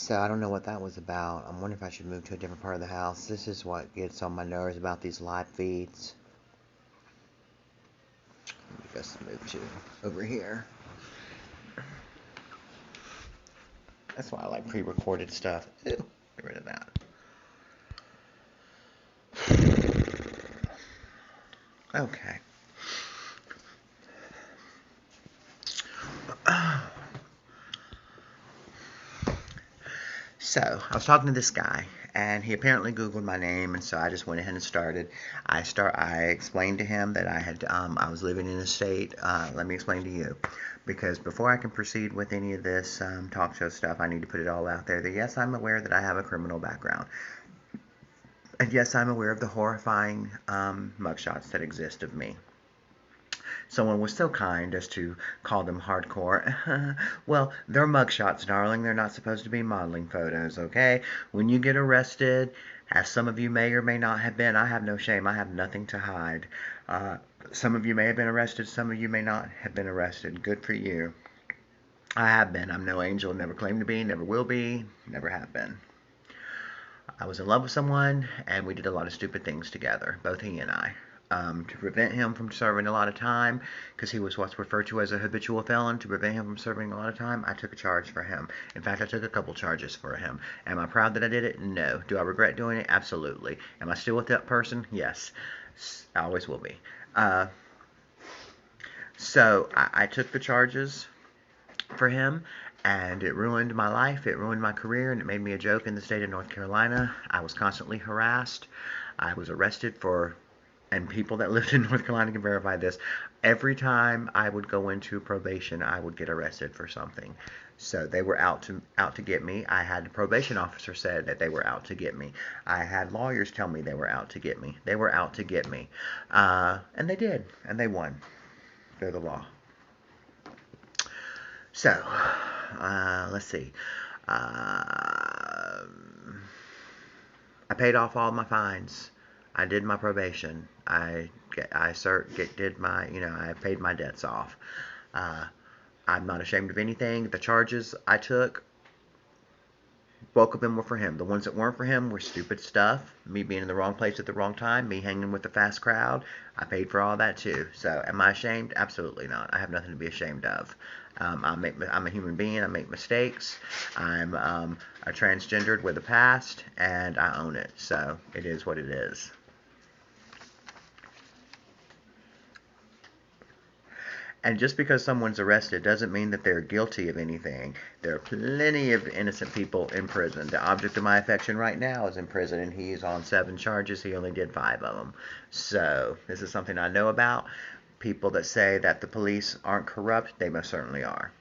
So I don't know what that was about. I'm wondering if I should move to a different part of the house. This is what gets on my nerves about these live feeds. Let me just move to over here. That's why I like pre-recorded stuff. Ew, get rid of that. Okay. So I was talking to this guy, and he apparently Googled my name, and so I just went ahead and started. I explained to him that I was living in a state. Let me explain to you, because before I can proceed with any of this talk show stuff, I need to put it all out there. That yes, I'm aware that I have a criminal background, and yes, I'm aware of the horrifying mugshots that exist of me. Someone was so kind as to call them hardcore. Well, they're mugshots, darling. They're not supposed to be modeling photos, okay? When you get arrested, as some of you may or may not have been, I have no shame. I have nothing to hide. Some of you may have been arrested. Some of you may not have been arrested. Good for you. I have been. I'm no angel. Never claimed to be. Never will be. Never have been. I was in love with someone, and we did a lot of stupid things together, both he and I. To prevent him from serving a lot of time, because he was what's referred to as a habitual felon, to prevent him from serving a lot of time, I took a charge for him. In fact, I took a couple charges for him. Am I proud that I did it? No. Do I regret doing it? Absolutely. Am I still with that person? Yes. I always will be. So I took the charges for him, and it ruined my life, it ruined my career, and it made me a joke in the state of North Carolina. I was constantly harassed. I was arrested for, and people that lived in North Carolina can verify this, every time I would go into probation, I would get arrested for something. So they were out to get me. I had the probation officer said that they were out to get me. I had lawyers tell me they were out to get me. They were out to get me. And they did, and they won. They're the law. So, let's see. I paid off all my fines. I did my probation. Did my, I paid my debts off. I'm not ashamed of anything. The charges I took, bulk of them were for him. The ones that weren't for him were stupid stuff. Me being in the wrong place at the wrong time. Me hanging with the fast crowd. I paid for all that too. So am I ashamed? Absolutely not. I have nothing to be ashamed of. I'm a human being. I make mistakes. I'm a transgendered with a past, and I own it. So it is what it is. And just because someone's arrested doesn't mean that they're guilty of anything. There are plenty of innocent people in prison. The object of my affection right now is in prison, and he's on 7 charges. He only did 5 of them. So this is something I know about. People that say that the police aren't corrupt, they most certainly are.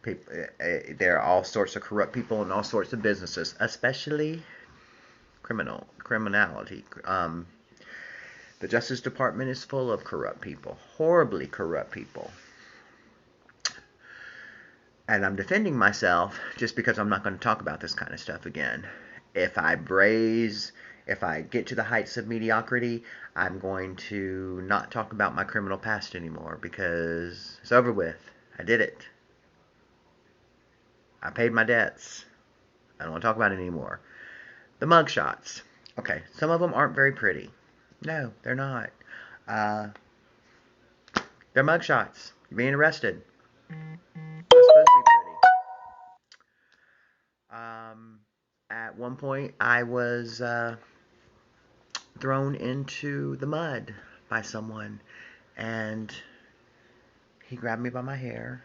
There are all sorts of corrupt people in all sorts of businesses, especially criminality. The Justice Department is full of corrupt people, horribly corrupt people. And I'm defending myself just because I'm not going to talk about this kind of stuff again. If I get to the heights of mediocrity, I'm going to not talk about my criminal past anymore because it's over with. I did it. I paid my debts. I don't want to talk about it anymore. The mugshots. Okay, some of them aren't very pretty. No, they're not. Uh, they're mugshots. You're being arrested. It's not supposed to be pretty. At one point, I was thrown into the mud by someone, and he grabbed me by my hair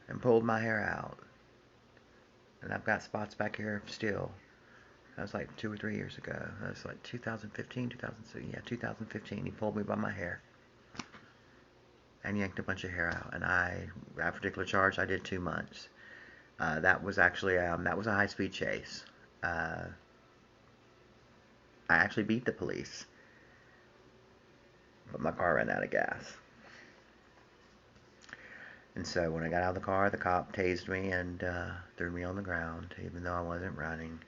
and pulled my hair out. And I've got spots back here still. That was like 2 or 3 years ago. That was like 2015, 2006. Yeah, 2015. He pulled me by my hair and yanked a bunch of hair out. And that particular charge, I did 2 months. That was actually that was a high-speed chase. I actually beat the police, but my car ran out of gas. And so when I got out of the car, the cop tased me and threw me on the ground, even though I wasn't running.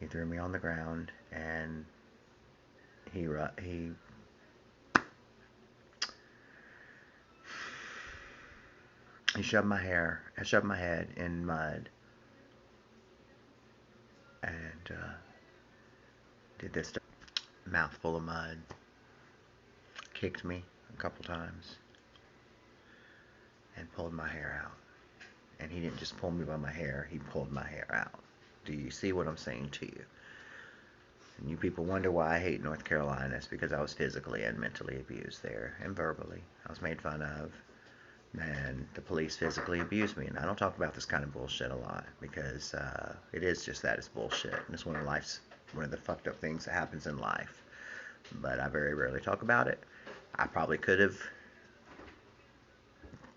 He threw me on the ground, and he shoved my head in mud. and did this stuff. Mouth full of mud. Kicked me a couple times and pulled my hair out. And he didn't just pull me by my hair, he pulled my hair out. Do you see what I'm saying to you? And you people wonder why I hate North Carolina. It's because I was physically and mentally abused there, and verbally. I was made fun of, and the police physically abused me. And I don't talk about this kind of bullshit a lot, because it is just that, it's bullshit. And it's one of the fucked up things that happens in life. But I very rarely talk about it. I probably could have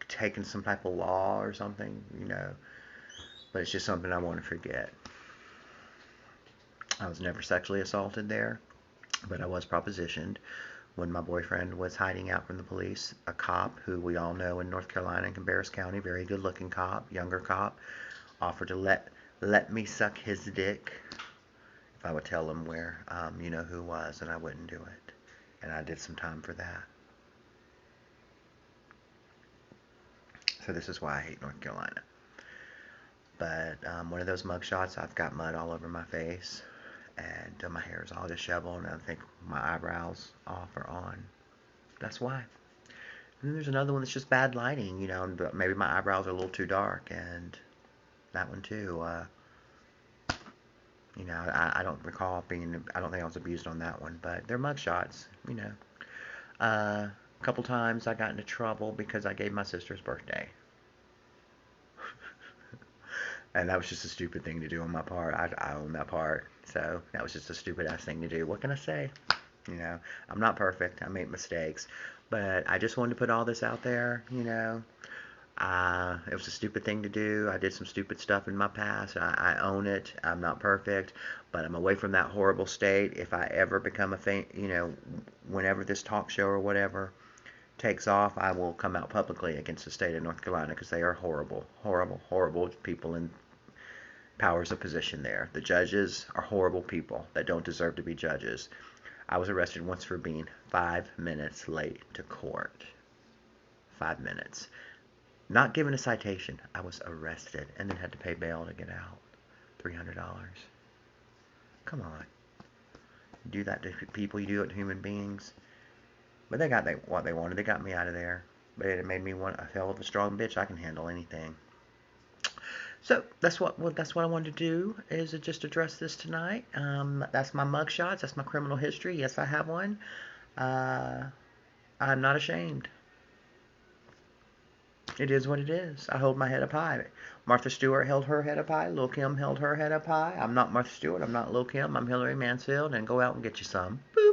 taken some type of law or something, but it's just something I want to forget. I was never sexually assaulted there, but I was propositioned when my boyfriend was hiding out from the police. A cop who we all know in North Carolina, in Cabarrus County, very good looking cop, younger cop, offered to let me suck his dick if I would tell him where who was, and I wouldn't do it. And I did some time for that. So this is why I hate North Carolina. But one of those mugshots, I've got mud all over my face, and my hair is all disheveled, and I think my eyebrows off or on. That's why. And then there's another one that's just bad lighting, and maybe my eyebrows are a little too dark, and that one too. I don't recall I don't think I was abused on that one, but they're mugshots, A couple times I got into trouble because I gave my sister's birthday. And that was just a stupid thing to do on my part. I own that part. So that was just a stupid ass thing to do. What can I say? I'm not perfect. I make mistakes. But I just wanted to put all this out there, It was a stupid thing to do. I did some stupid stuff in my past. I own it. I'm not perfect. But I'm away from that horrible state. If I ever become whenever this talk show or whatever takes off, I will come out publicly against the state of North Carolina, because they are horrible, horrible, horrible people in powers of position there. The judges are horrible people that don't deserve to be judges. I was arrested once for being 5 minutes late to court. 5 minutes. Not given a citation. I was arrested and then had to pay bail to get out. $300. Come on. You do that to people, you do it to human beings. But they got what they wanted. They got me out of there. But it made me a hell of a strong bitch. I can handle anything. So that's what I wanted to do, is just address this tonight. That's my mugshots. That's my criminal history. Yes, I have one. I'm not ashamed. It is what it is. I hold my head up high. Martha Stewart held her head up high. Lil' Kim held her head up high. I'm not Martha Stewart. I'm not Lil' Kim. I'm Hillary Mansfield. And go out and get you some. Boo!